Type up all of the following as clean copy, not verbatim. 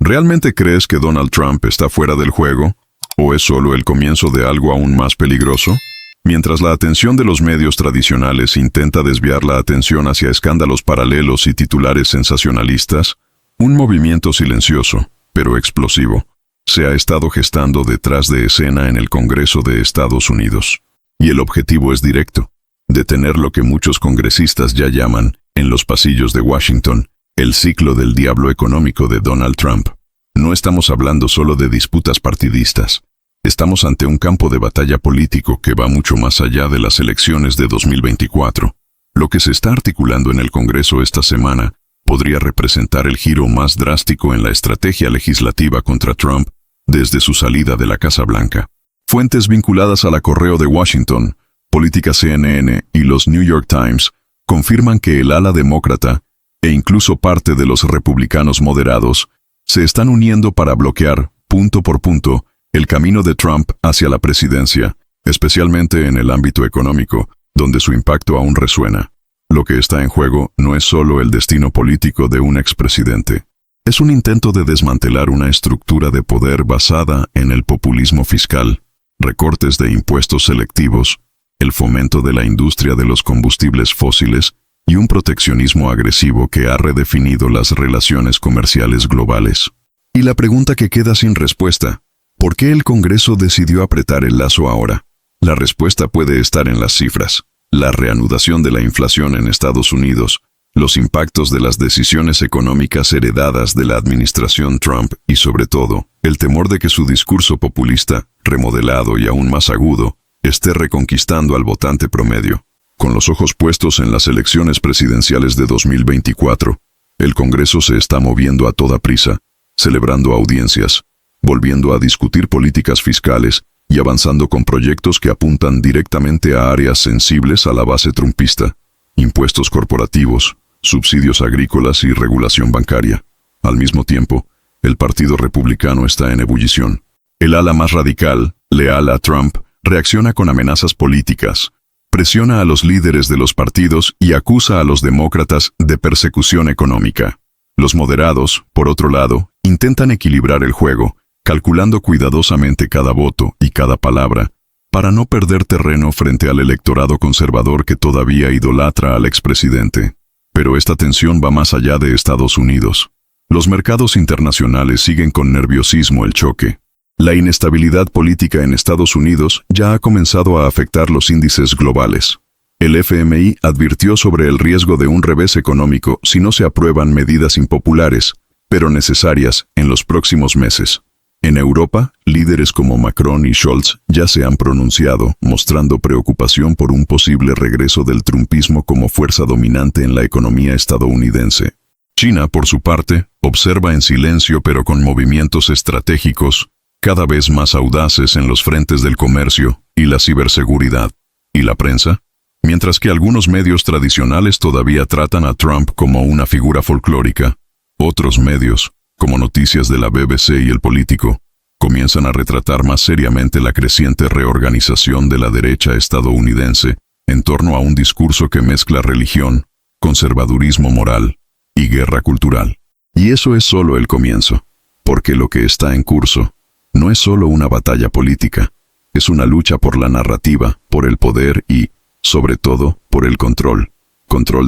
¿Realmente crees que Donald Trump está fuera del juego? ¿O es solo el comienzo de algo aún más peligroso? Mientras la atención de los medios tradicionales intenta desviar la atención hacia escándalos paralelos y titulares sensacionalistas, un movimiento silencioso, pero explosivo, se ha estado gestando detrás de escena en el Congreso de Estados Unidos. Y el objetivo es directo: detener lo que muchos congresistas ya llaman, en los pasillos de Washington, el ciclo del diablo económico de Donald Trump. No estamos hablando solo de disputas partidistas. Estamos ante un campo de batalla político que va mucho más allá de las elecciones de 2024. Lo que se está articulando en el Congreso esta semana podría representar el giro más drástico en la estrategia legislativa contra Trump desde su salida de la Casa Blanca. Fuentes vinculadas a la Correo de Washington, Política CNN y los New York Times confirman que el ala demócrata, e incluso parte de los republicanos moderados, se están uniendo para bloquear, punto por punto, el camino de Trump hacia la presidencia, especialmente en el ámbito económico, donde su impacto aún resuena. Lo que está en juego no es solo el destino político de un expresidente. Es un intento de desmantelar una estructura de poder basada en el populismo fiscal, recortes de impuestos selectivos, el fomento de la industria de los combustibles fósiles y un proteccionismo agresivo que ha redefinido las relaciones comerciales globales. Y la pregunta que queda sin respuesta: ¿por qué el Congreso decidió apretar el lazo ahora? La respuesta puede estar en las cifras: la reanudación de la inflación en Estados Unidos, los impactos de las decisiones económicas heredadas de la administración Trump y, sobre todo, el temor de que su discurso populista, remodelado y aún más agudo, esté reconquistando al votante promedio. Con los ojos puestos en las elecciones presidenciales de 2024, el Congreso se está moviendo a toda prisa, celebrando audiencias, volviendo a discutir políticas fiscales y avanzando con proyectos que apuntan directamente a áreas sensibles a la base trumpista: impuestos corporativos, subsidios agrícolas y regulación bancaria. Al mismo tiempo, el Partido Republicano está en ebullición. El ala más radical, leal a Trump, reacciona con amenazas políticas, presiona a los líderes de los partidos y acusa a los demócratas de persecución económica. Los moderados, por otro lado, intentan equilibrar el juego, calculando cuidadosamente cada voto y cada palabra, para no perder terreno frente al electorado conservador que todavía idolatra al expresidente. Pero esta tensión va más allá de Estados Unidos. Los mercados internacionales siguen con nerviosismo el choque. La inestabilidad política en Estados Unidos ya ha comenzado a afectar los índices globales. El FMI advirtió sobre el riesgo de un revés económico si no se aprueban medidas impopulares, pero necesarias, en los próximos meses. En Europa, líderes como Macron y Scholz ya se han pronunciado, mostrando preocupación por un posible regreso del trumpismo como fuerza dominante en la economía estadounidense. China, por su parte, observa en silencio pero con movimientos estratégicos cada vez más audaces en los frentes del comercio y la ciberseguridad. ¿Y la prensa? Mientras que algunos medios tradicionales todavía tratan a Trump como una figura folclórica, otros medios, como Noticias de la BBC y El Político, comienzan a retratar más seriamente la creciente reorganización de la derecha estadounidense en torno a un discurso que mezcla religión, conservadurismo moral y guerra cultural. Y eso es solo el comienzo, porque lo que está en curso no es solo una batalla política, es una lucha por la narrativa, por el poder y, sobre todo, por el control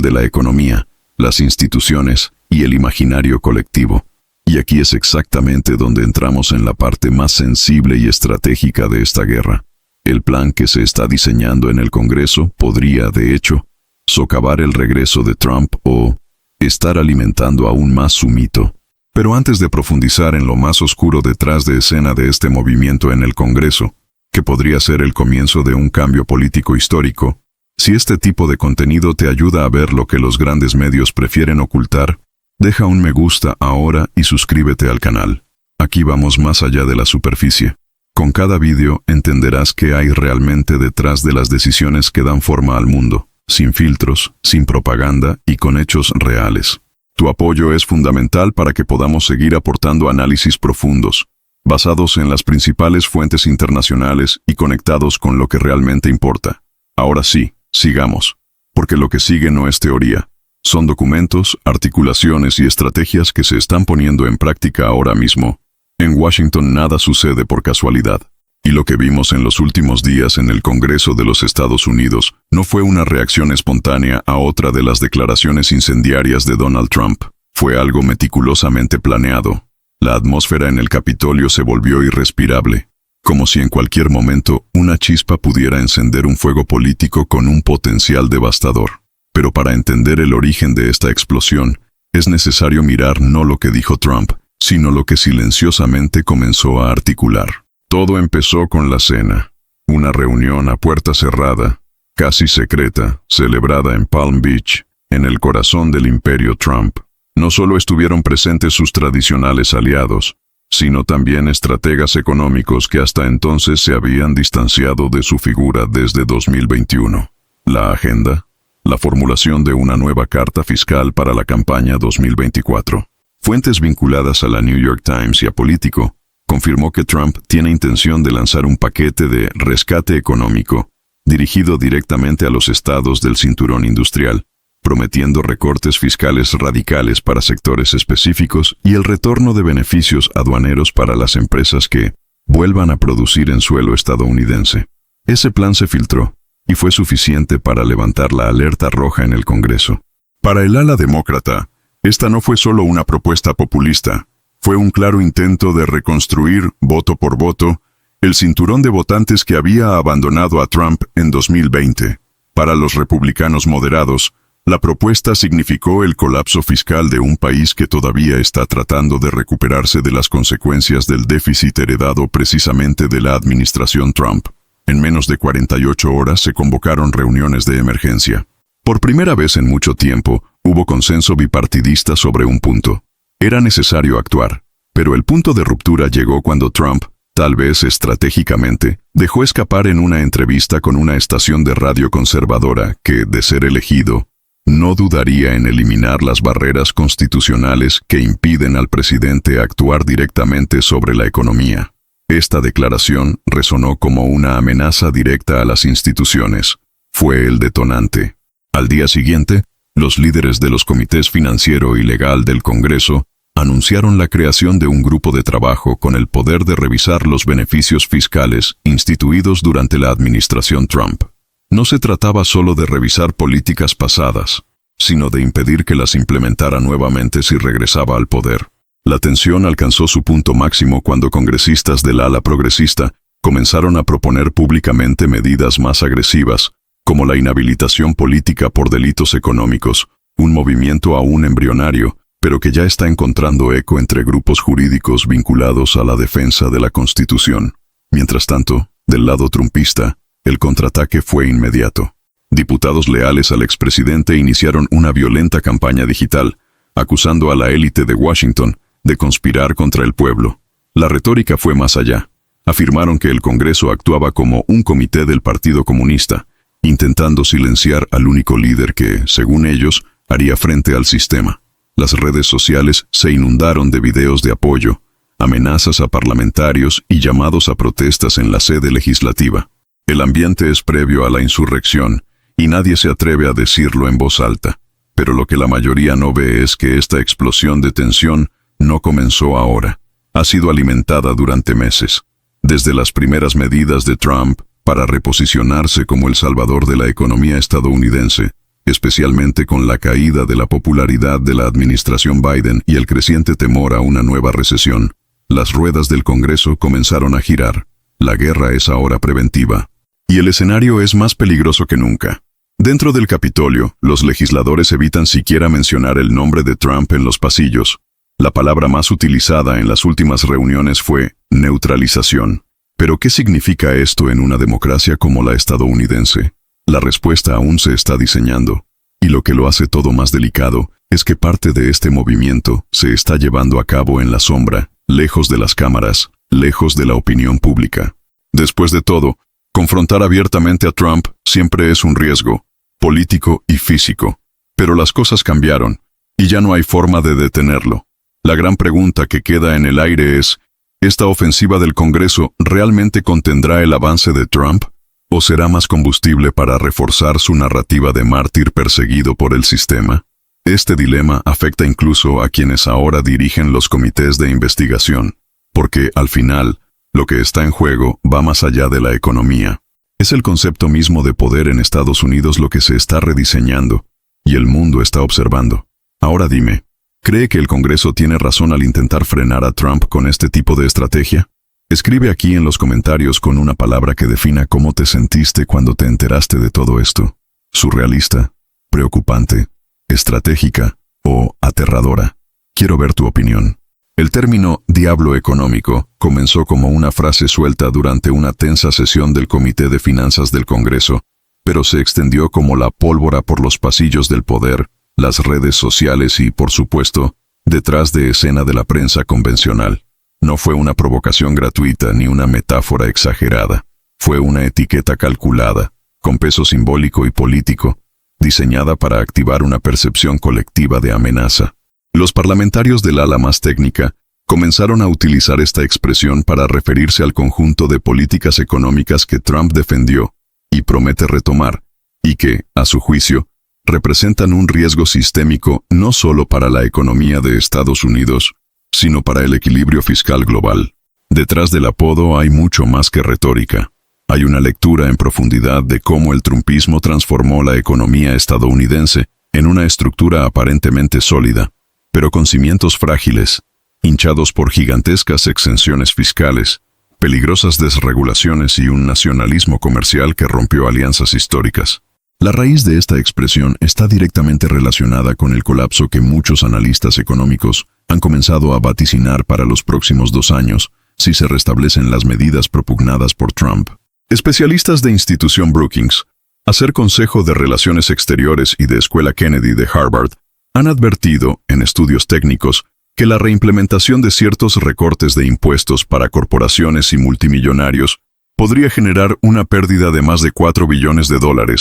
de la economía, las instituciones y el imaginario colectivo. Y aquí es exactamente donde entramos en la parte más sensible y estratégica de esta guerra. El plan que se está diseñando en el Congreso podría, de hecho, socavar el regreso de Trump o estar alimentando aún más su mito. Pero antes de profundizar en lo más oscuro detrás de escena de este movimiento en el Congreso, que podría ser el comienzo de un cambio político histórico, si este tipo de contenido te ayuda a ver lo que los grandes medios prefieren ocultar, deja un me gusta ahora y suscríbete al canal. Aquí vamos más allá de la superficie. Con cada vídeo entenderás qué hay realmente detrás de las decisiones que dan forma al mundo, sin filtros, sin propaganda y con hechos reales. Tu apoyo es fundamental para que podamos seguir aportando análisis profundos, basados en las principales fuentes internacionales y conectados con lo que realmente importa. Ahora sí, sigamos, porque lo que sigue no es teoría, Son documentos, articulaciones y estrategias que se están poniendo en práctica ahora mismo. En Washington nada sucede por casualidad. Y lo que vimos en los últimos días en el Congreso de los Estados Unidos no fue una reacción espontánea a otra de las declaraciones incendiarias de Donald Trump. Fue algo meticulosamente planeado. La atmósfera en el Capitolio se volvió irrespirable, como si en cualquier momento una chispa pudiera encender un fuego político con un potencial devastador. Pero para entender el origen de esta explosión, es necesario mirar no lo que dijo Trump, sino lo que silenciosamente comenzó a articular. Todo empezó con la cena, una reunión a puerta cerrada, casi secreta, celebrada en Palm Beach, en el corazón del imperio Trump. No solo estuvieron presentes sus tradicionales aliados, sino también estrategas económicos que hasta entonces se habían distanciado de su figura desde 2021. La agenda, la formulación de una nueva carta fiscal para la campaña 2024. Fuentes vinculadas a la New York Times y a Politico confirmó que Trump tiene intención de lanzar un paquete de rescate económico dirigido directamente a los estados del cinturón industrial, prometiendo recortes fiscales radicales para sectores específicos y el retorno de beneficios aduaneros para las empresas que vuelvan a producir en suelo estadounidense. Ese plan se filtró y fue suficiente para levantar la alerta roja en el Congreso. Para el ala demócrata, esta no fue solo una propuesta populista, fue un claro intento de reconstruir, voto por voto, el cinturón de votantes que había abandonado a Trump en 2020. Para los republicanos moderados, la propuesta significó el colapso fiscal de un país que todavía está tratando de recuperarse de las consecuencias del déficit heredado precisamente de la administración Trump. En menos de 48 horas se convocaron reuniones de emergencia. Por primera vez en mucho tiempo, hubo consenso bipartidista sobre un punto. Era necesario actuar, pero el punto de ruptura llegó cuando Trump, tal vez estratégicamente, dejó escapar en una entrevista con una estación de radio conservadora que, de ser elegido, no dudaría en eliminar las barreras constitucionales que impiden al presidente actuar directamente sobre la economía. Esta declaración resonó como una amenaza directa a las instituciones. Fue el detonante. Al día siguiente, los líderes de los comités financiero y legal del Congreso anunciaron la creación de un grupo de trabajo con el poder de revisar los beneficios fiscales instituidos durante la administración Trump. No se trataba solo de revisar políticas pasadas, sino de impedir que las implementara nuevamente si regresaba al poder. La tensión alcanzó su punto máximo cuando congresistas del ala progresista comenzaron a proponer públicamente medidas más agresivas, como la inhabilitación política por delitos económicos, un movimiento aún embrionario, pero que ya está encontrando eco entre grupos jurídicos vinculados a la defensa de la Constitución. Mientras tanto, del lado trumpista, el contraataque fue inmediato. Diputados leales al expresidente iniciaron una violenta campaña digital, acusando a la élite de Washington de conspirar contra el pueblo. La retórica fue más allá. Afirmaron que el Congreso actuaba como un comité del Partido Comunista, intentando silenciar al único líder que, según ellos, haría frente al sistema. Las redes sociales se inundaron de videos de apoyo, amenazas a parlamentarios y llamados a protestas en la sede legislativa. El ambiente es previo a la insurrección, y nadie se atreve a decirlo en voz alta. Pero lo que la mayoría no ve es que esta explosión de tensión no comenzó ahora. Ha sido alimentada durante meses. Desde las primeras medidas de Trump para reposicionarse como el salvador de la economía estadounidense, especialmente con la caída de la popularidad de la administración Biden y el creciente temor a una nueva recesión, las ruedas del Congreso comenzaron a girar. La guerra es ahora preventiva. Y el escenario es más peligroso que nunca. Dentro del Capitolio, los legisladores evitan siquiera mencionar el nombre de Trump en los pasillos. La palabra más utilizada en las últimas reuniones fue neutralización. ¿Pero qué significa esto en una democracia como la estadounidense? La respuesta aún se está diseñando. Y lo que lo hace todo más delicado es que parte de este movimiento se está llevando a cabo en la sombra, lejos de las cámaras, lejos de la opinión pública. Después de todo, confrontar abiertamente a Trump siempre es un riesgo, político y físico. Pero las cosas cambiaron, y ya no hay forma de detenerlo. La gran pregunta que queda en el aire es, ¿esta ofensiva del Congreso realmente contendrá el avance de Trump? ¿O será más combustible para reforzar su narrativa de mártir perseguido por el sistema? Este dilema afecta incluso a quienes ahora dirigen los comités de investigación, porque, al final, lo que está en juego va más allá de la economía. Es el concepto mismo de poder en Estados Unidos lo que se está rediseñando, y el mundo está observando. Ahora dime, ¿cree que el Congreso tiene razón al intentar frenar a Trump con este tipo de estrategia? Escribe aquí en los comentarios con una palabra que defina cómo te sentiste cuando te enteraste de todo esto. Surrealista, preocupante, estratégica o aterradora. Quiero ver tu opinión. El término «diablo económico» comenzó como una frase suelta durante una tensa sesión del Comité de Finanzas del Congreso, pero se extendió como la pólvora por los pasillos del poder, las redes sociales y, por supuesto, detrás de escena de la prensa convencional. No fue una provocación gratuita ni una metáfora exagerada. Fue una etiqueta calculada, con peso simbólico y político, diseñada para activar una percepción colectiva de amenaza. Los parlamentarios del ala más técnica comenzaron a utilizar esta expresión para referirse al conjunto de políticas económicas que Trump defendió y promete retomar, y que, a su juicio, representan un riesgo sistémico no solo para la economía de Estados Unidos, sino para el equilibrio fiscal global. Detrás del apodo hay mucho más que retórica. Hay una lectura en profundidad de cómo el trumpismo transformó la economía estadounidense en una estructura aparentemente sólida, pero con cimientos frágiles, hinchados por gigantescas exenciones fiscales, peligrosas desregulaciones y un nacionalismo comercial que rompió alianzas históricas. La raíz de esta expresión está directamente relacionada con el colapso que muchos analistas económicos han comenzado a vaticinar para los próximos 2 años si se restablecen las medidas propugnadas por Trump. Especialistas de institución Brookings, Hacer Consejo de Relaciones Exteriores y de Escuela Kennedy de Harvard, han advertido, en estudios técnicos, que la reimplementación de ciertos recortes de impuestos para corporaciones y multimillonarios podría generar una pérdida de más de $4 billones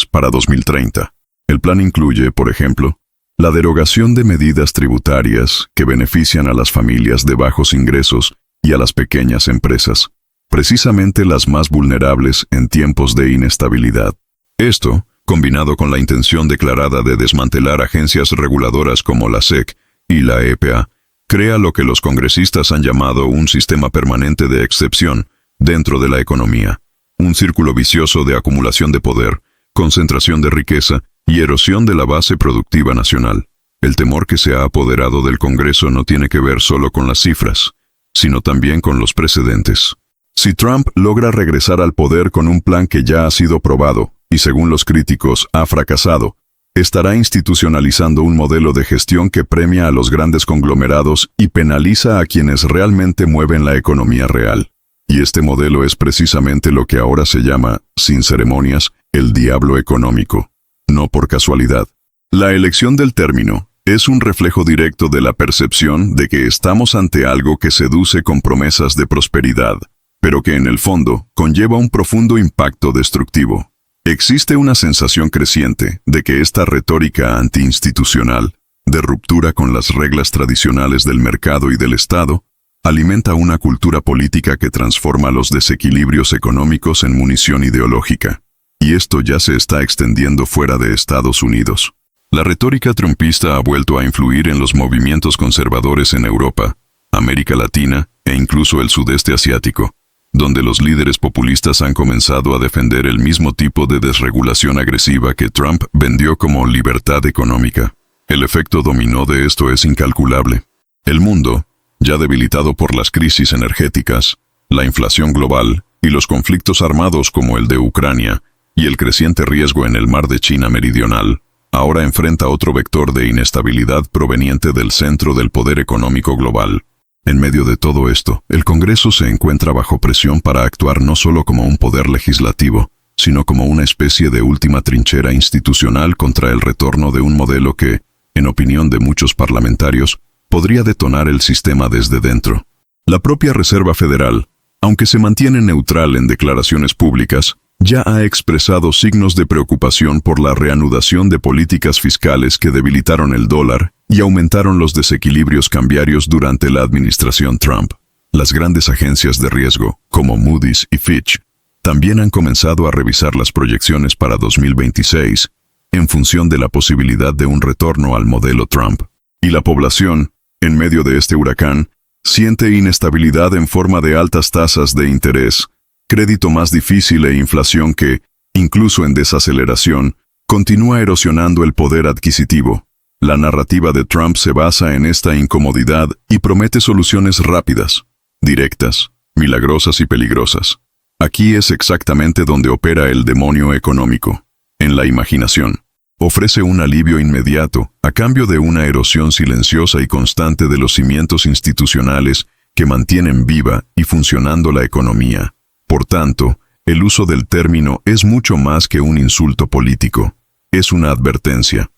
para 2030. El plan incluye, por ejemplo, la derogación de medidas tributarias que benefician a las familias de bajos ingresos y a las pequeñas empresas, precisamente las más vulnerables en tiempos de inestabilidad. Esto, combinado con la intención declarada de desmantelar agencias reguladoras como la SEC y la EPA, crea lo que los congresistas han llamado un sistema permanente de excepción dentro de la economía, un círculo vicioso de acumulación de poder, concentración de riqueza y erosión de la base productiva nacional. El temor que se ha apoderado del Congreso no tiene que ver solo con las cifras, sino también con los precedentes. Si Trump logra regresar al poder con un plan que ya ha sido probado, y según los críticos ha fracasado, estará institucionalizando un modelo de gestión que premia a los grandes conglomerados y penaliza a quienes realmente mueven la economía real. Y este modelo es precisamente lo que ahora se llama, sin ceremonias, el diablo económico. No por casualidad. La elección del término es un reflejo directo de la percepción de que estamos ante algo que seduce con promesas de prosperidad, pero que en el fondo conlleva un profundo impacto destructivo. Existe una sensación creciente de que esta retórica antiinstitucional, de ruptura con las reglas tradicionales del mercado y del Estado, alimenta una cultura política que transforma los desequilibrios económicos en munición ideológica. Y esto ya se está extendiendo fuera de Estados Unidos. La retórica trumpista ha vuelto a influir en los movimientos conservadores en Europa, América Latina e incluso el sudeste asiático, donde los líderes populistas han comenzado a defender el mismo tipo de desregulación agresiva que Trump vendió como libertad económica. El efecto dominó de esto es incalculable. El mundo, ya debilitado por las crisis energéticas, la inflación global y los conflictos armados como el de Ucrania y el creciente riesgo en el mar de China Meridional, ahora enfrenta otro vector de inestabilidad proveniente del centro del poder económico global. En medio de todo esto, el Congreso se encuentra bajo presión para actuar no solo como un poder legislativo, sino como una especie de última trinchera institucional contra el retorno de un modelo que, en opinión de muchos parlamentarios, podría detonar el sistema desde dentro. La propia Reserva Federal, aunque se mantiene neutral en declaraciones públicas, ya ha expresado signos de preocupación por la reanudación de políticas fiscales que debilitaron el dólar y aumentaron los desequilibrios cambiarios durante la administración Trump. Las grandes agencias de riesgo, como Moody's y Fitch, también han comenzado a revisar las proyecciones para 2026, en función de la posibilidad de un retorno al modelo Trump. Y la población, en medio de este huracán, siente inestabilidad en forma de altas tasas de interés, crédito más difícil e inflación que, incluso en desaceleración, continúa erosionando el poder adquisitivo. La narrativa de Trump se basa en esta incomodidad y promete soluciones rápidas, directas, milagrosas y peligrosas. Aquí es exactamente donde opera el demonio económico, en la imaginación. Ofrece un alivio inmediato a cambio de una erosión silenciosa y constante de los cimientos institucionales que mantienen viva y funcionando la economía. Por tanto, el uso del término es mucho más que un insulto político. Es una advertencia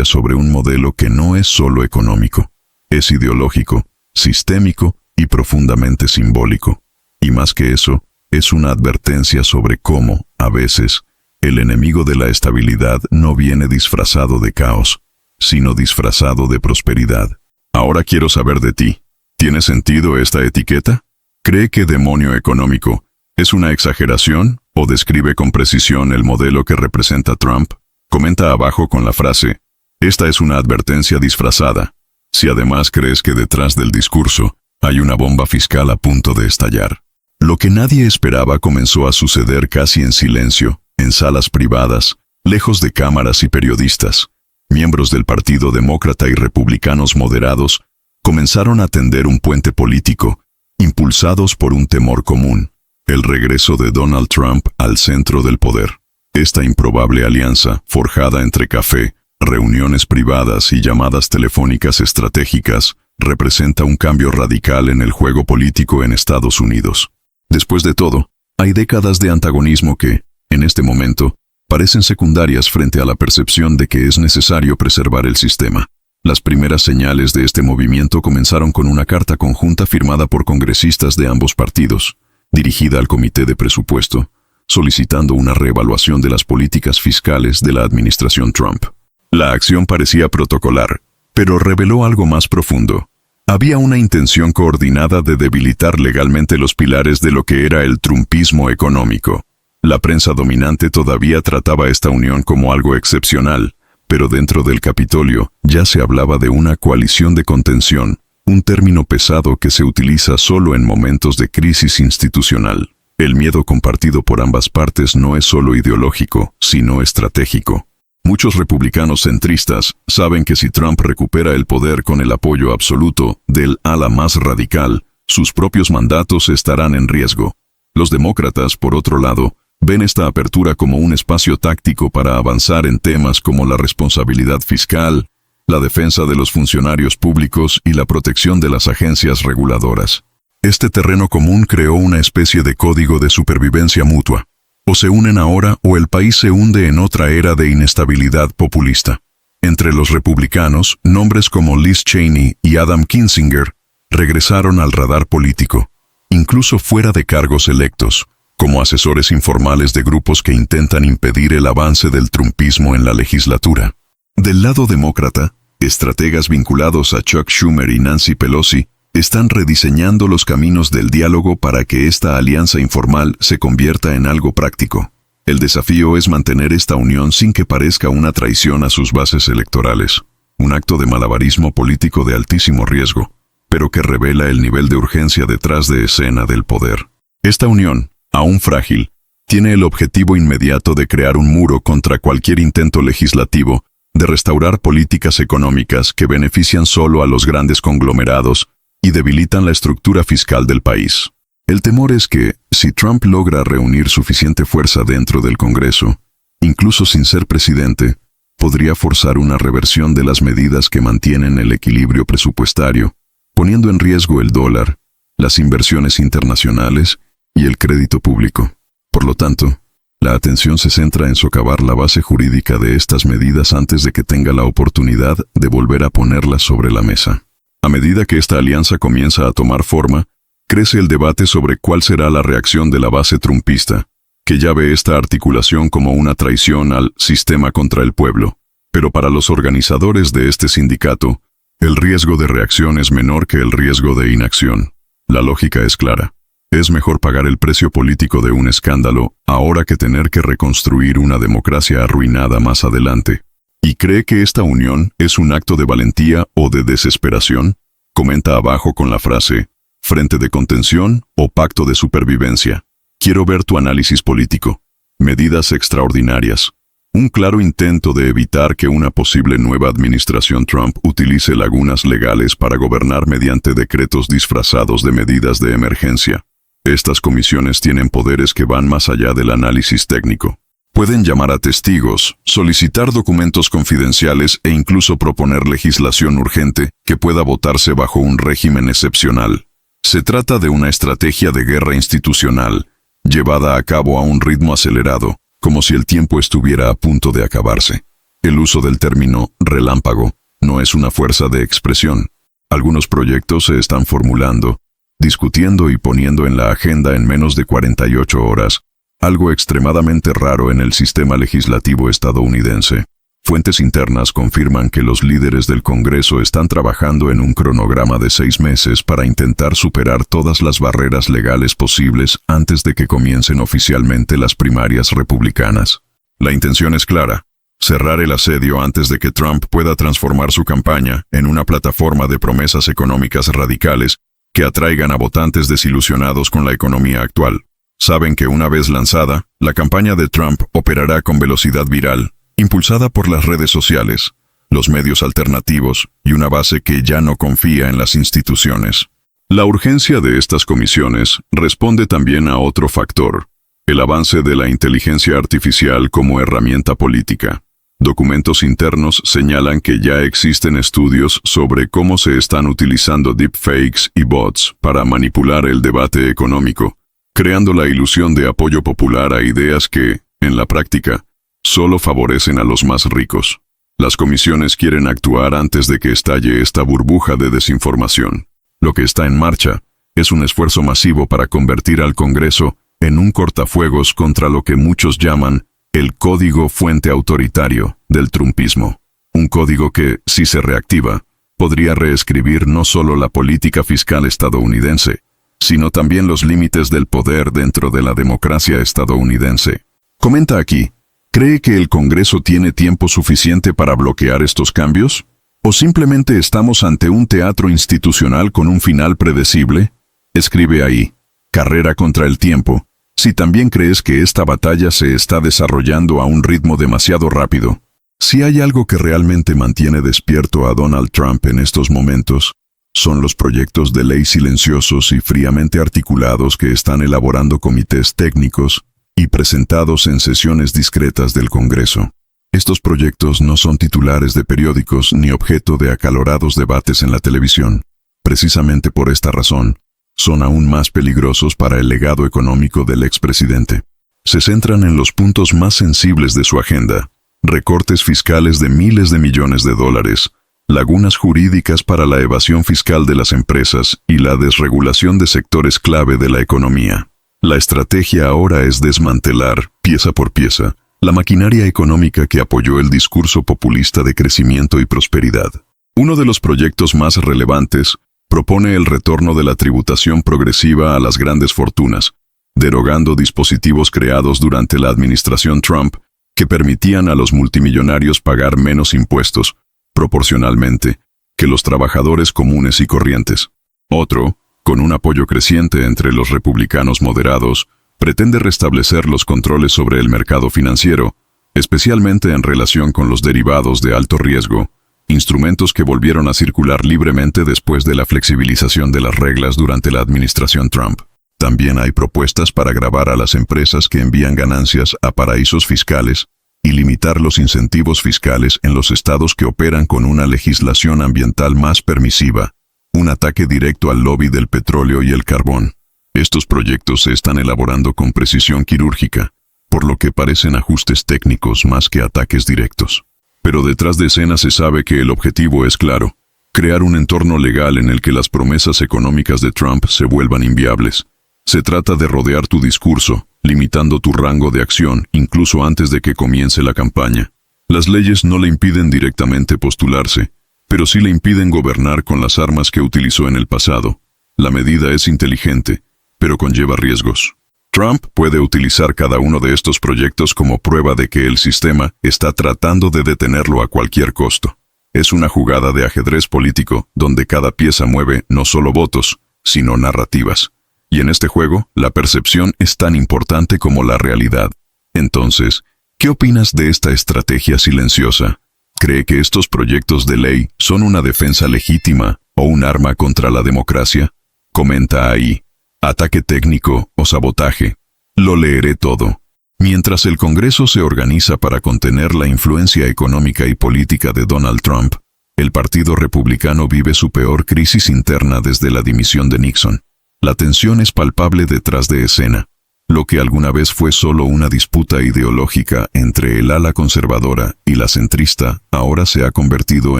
sobre un modelo que no es solo económico. Es ideológico, sistémico y profundamente simbólico. Y más que eso, es una advertencia sobre cómo, a veces, el enemigo de la estabilidad no viene disfrazado de caos, sino disfrazado de prosperidad. Ahora quiero saber de ti. ¿Tiene sentido esta etiqueta? ¿Cree que demonio económico es una exageración o describe con precisión el modelo que representa Trump? Comenta abajo con la frase, esta es una advertencia disfrazada. Si además crees que detrás del discurso hay una bomba fiscal a punto de estallar. Lo que nadie esperaba comenzó a suceder casi en silencio, en salas privadas, lejos de cámaras y periodistas. Miembros del Partido Demócrata y republicanos moderados comenzaron a tender un puente político, impulsados por un temor común, el regreso de Donald Trump al centro del poder. Esta improbable alianza, forjada entre café, reuniones privadas y llamadas telefónicas estratégicas, representa un cambio radical en el juego político en Estados Unidos. Después de todo, hay décadas de antagonismo que, en este momento, parecen secundarias frente a la percepción de que es necesario preservar el sistema. Las primeras señales de este movimiento comenzaron con una carta conjunta firmada por congresistas de ambos partidos, dirigida al Comité de Presupuesto, solicitando una reevaluación de las políticas fiscales de la administración Trump. La acción parecía protocolar, pero reveló algo más profundo. Había una intención coordinada de debilitar legalmente los pilares de lo que era el trumpismo económico. La prensa dominante todavía trataba esta unión como algo excepcional, pero dentro del Capitolio ya se hablaba de una coalición de contención, un término pesado que se utiliza solo en momentos de crisis institucional. El miedo compartido por ambas partes no es solo ideológico, sino estratégico. Muchos republicanos centristas saben que si Trump recupera el poder con el apoyo absoluto del ala más radical, sus propios mandatos estarán en riesgo. Los demócratas, por otro lado, ven esta apertura como un espacio táctico para avanzar en temas como la responsabilidad fiscal, la defensa de los funcionarios públicos y la protección de las agencias reguladoras. Este terreno común creó una especie de código de supervivencia mutua. O se unen ahora o el país se hunde en otra era de inestabilidad populista. Entre los republicanos, nombres como Liz Cheney y Adam Kinzinger regresaron al radar político, incluso fuera de cargos electos, como asesores informales de grupos que intentan impedir el avance del trumpismo en la legislatura. Del lado demócrata, estrategas vinculados a Chuck Schumer y Nancy Pelosi están rediseñando los caminos del diálogo para que esta alianza informal se convierta en algo práctico. El desafío es mantener esta unión sin que parezca una traición a sus bases electorales, un acto de malabarismo político de altísimo riesgo, pero que revela el nivel de urgencia detrás de escena del poder. Esta unión, aún frágil, tiene el objetivo inmediato de crear un muro contra cualquier intento legislativo de restaurar políticas económicas que benefician solo a los grandes conglomerados y debilitan la estructura fiscal del país. El temor es que, si Trump logra reunir suficiente fuerza dentro del Congreso, incluso sin ser presidente, podría forzar una reversión de las medidas que mantienen el equilibrio presupuestario, poniendo en riesgo el dólar, las inversiones internacionales y el crédito público. Por lo tanto, la atención se centra en socavar la base jurídica de estas medidas antes de que tenga la oportunidad de volver a ponerlas sobre la mesa. A medida que esta alianza comienza a tomar forma, crece el debate sobre cuál será la reacción de la base trumpista, que ya ve esta articulación como una traición al sistema contra el pueblo. Pero para los organizadores de este sindicato, el riesgo de reacción es menor que el riesgo de inacción. La lógica es clara. Es mejor pagar el precio político de un escándalo ahora que tener que reconstruir una democracia arruinada más adelante. ¿Y cree que esta unión es un acto de valentía o de desesperación? Comenta abajo con la frase, frente de contención o pacto de supervivencia. Quiero ver tu análisis político. Medidas extraordinarias. Un claro intento de evitar que una posible nueva administración Trump utilice lagunas legales para gobernar mediante decretos disfrazados de medidas de emergencia. Estas comisiones tienen poderes que van más allá del análisis técnico. Pueden llamar a testigos, solicitar documentos confidenciales e incluso proponer legislación urgente que pueda votarse bajo un régimen excepcional. Se trata de una estrategia de guerra institucional, llevada a cabo a un ritmo acelerado, como si el tiempo estuviera a punto de acabarse. El uso del término relámpago no es una fuerza de expresión. Algunos proyectos se están formulando, discutiendo y poniendo en la agenda en menos de 48 horas, algo extremadamente raro en el sistema legislativo estadounidense. Fuentes internas confirman que los líderes del Congreso están trabajando en un cronograma de 6 meses para intentar superar todas las barreras legales posibles antes de que comiencen oficialmente las primarias republicanas. La intención es clara: cerrar el asedio antes de que Trump pueda transformar su campaña en una plataforma de promesas económicas radicales que atraigan a votantes desilusionados con la economía actual. Saben que una vez lanzada, la campaña de Trump operará con velocidad viral, impulsada por las redes sociales, los medios alternativos y una base que ya no confía en las instituciones. La urgencia de estas comisiones responde también a otro factor: el avance de la inteligencia artificial como herramienta política. Documentos internos señalan que ya existen estudios sobre cómo se están utilizando deepfakes y bots para manipular el debate económico, creando la ilusión de apoyo popular a ideas que, en la práctica, solo favorecen a los más ricos. Las comisiones quieren actuar antes de que estalle esta burbuja de desinformación. Lo que está en marcha es un esfuerzo masivo para convertir al Congreso en un cortafuegos contra lo que muchos llaman el código fuente autoritario del trumpismo. Un código que, si se reactiva, podría reescribir no solo la política fiscal estadounidense, sino también los límites del poder dentro de la democracia estadounidense. Comenta aquí, ¿cree que el Congreso tiene tiempo suficiente para bloquear estos cambios? ¿O simplemente estamos ante un teatro institucional con un final predecible? Escribe ahí, carrera contra el tiempo, si también crees que esta batalla se está desarrollando a un ritmo demasiado rápido. Si hay algo que realmente mantiene despierto a Donald Trump en estos momentos, son los proyectos de ley silenciosos y fríamente articulados que están elaborando comités técnicos y presentados en sesiones discretas del Congreso. Estos proyectos no son titulares de periódicos ni objeto de acalorados debates en la televisión. Precisamente por esta razón, son aún más peligrosos para el legado económico del expresidente. Se centran en los puntos más sensibles de su agenda: recortes fiscales de miles de millones de dólares, lagunas jurídicas para la evasión fiscal de las empresas y la desregulación de sectores clave de la economía. La estrategia ahora es desmantelar, pieza por pieza, la maquinaria económica que apoyó el discurso populista de crecimiento y prosperidad. Uno de los proyectos más relevantes propone el retorno de la tributación progresiva a las grandes fortunas, derogando dispositivos creados durante la administración Trump que permitían a los multimillonarios pagar menos impuestos, proporcionalmente, que los trabajadores comunes y corrientes. Otro, con un apoyo creciente entre los republicanos moderados, pretende restablecer los controles sobre el mercado financiero, especialmente en relación con los derivados de alto riesgo, instrumentos que volvieron a circular libremente después de la flexibilización de las reglas durante la administración Trump. También hay propuestas para gravar a las empresas que envían ganancias a paraísos fiscales y limitar los incentivos fiscales en los estados que operan con una legislación ambiental más permisiva, un ataque directo al lobby del petróleo y el carbón. Estos proyectos se están elaborando con precisión quirúrgica, por lo que parecen ajustes técnicos más que ataques directos. Pero detrás de escena se sabe que el objetivo es claro: crear un entorno legal en el que las promesas económicas de Trump se vuelvan inviables. Se trata de rodear tu discurso, limitando tu rango de acción incluso antes de que comience la campaña. Las leyes no le impiden directamente postularse, pero sí le impiden gobernar con las armas que utilizó en el pasado. La medida es inteligente, pero conlleva riesgos. Trump puede utilizar cada uno de estos proyectos como prueba de que el sistema está tratando de detenerlo a cualquier costo. Es una jugada de ajedrez político donde cada pieza mueve no solo votos, sino narrativas. Y en este juego, la percepción es tan importante como la realidad. Entonces, ¿qué opinas de esta estrategia silenciosa? ¿Cree que estos proyectos de ley son una defensa legítima o un arma contra la democracia? Comenta ahí. Ataque técnico o sabotaje. Lo leeré todo. Mientras el Congreso se organiza para contener la influencia económica y política de Donald Trump, el Partido Republicano vive su peor crisis interna desde la dimisión de Nixon. La tensión es palpable detrás de escena. Lo que alguna vez fue solo una disputa ideológica entre el ala conservadora y la centrista, ahora se ha convertido